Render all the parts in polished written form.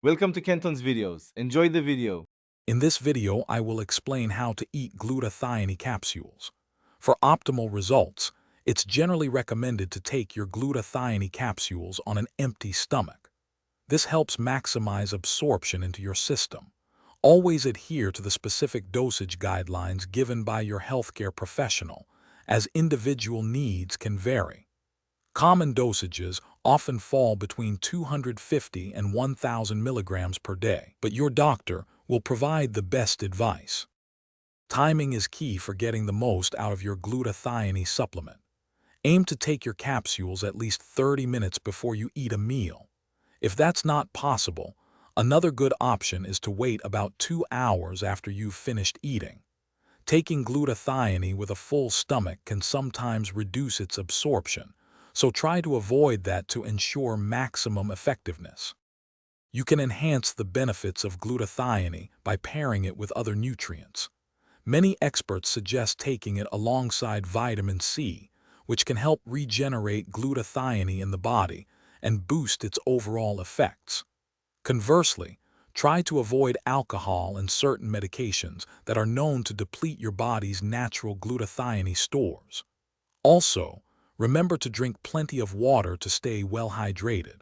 Welcome to Kenton's videos. Enjoy the video. In this video, I will explain how to eat glutathione capsules. For optimal results, it's generally recommended to take your glutathione capsules on an empty stomach. This helps maximize absorption into your system. Always adhere to the specific dosage guidelines given by your healthcare professional, as individual needs can vary. Common dosages often fall between 250 and 1,000 milligrams per day, but your doctor will provide the best advice. Timing is key for getting the most out of your glutathione supplement. Aim to take your capsules at least 30 minutes before you eat a meal. If that's not possible, another good option is to wait about 2 hours after you've finished eating. Taking glutathione with a full stomach can sometimes reduce its absorption, so try to avoid that to ensure maximum effectiveness. You can enhance the benefits of glutathione by pairing it with other nutrients. Many experts suggest taking it alongside vitamin C, which can help regenerate glutathione in the body and boost its overall effects. Conversely, try to avoid alcohol and certain medications that are known to deplete your body's natural glutathione stores. Also, remember to drink plenty of water to stay well hydrated.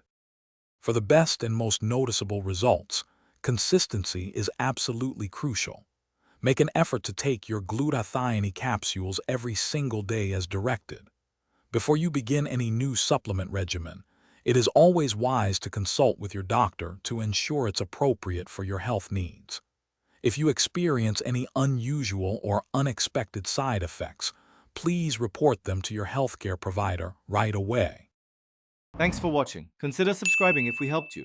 For the best and most noticeable results, consistency is absolutely crucial. Make an effort to take your glutathione capsules every single day as directed. Before you begin any new supplement regimen, it is always wise to consult with your doctor to ensure it's appropriate for your health needs. If you experience any unusual or unexpected side effects, please report them to your healthcare provider right away. Thanks for watching. Consider subscribing if we helped you.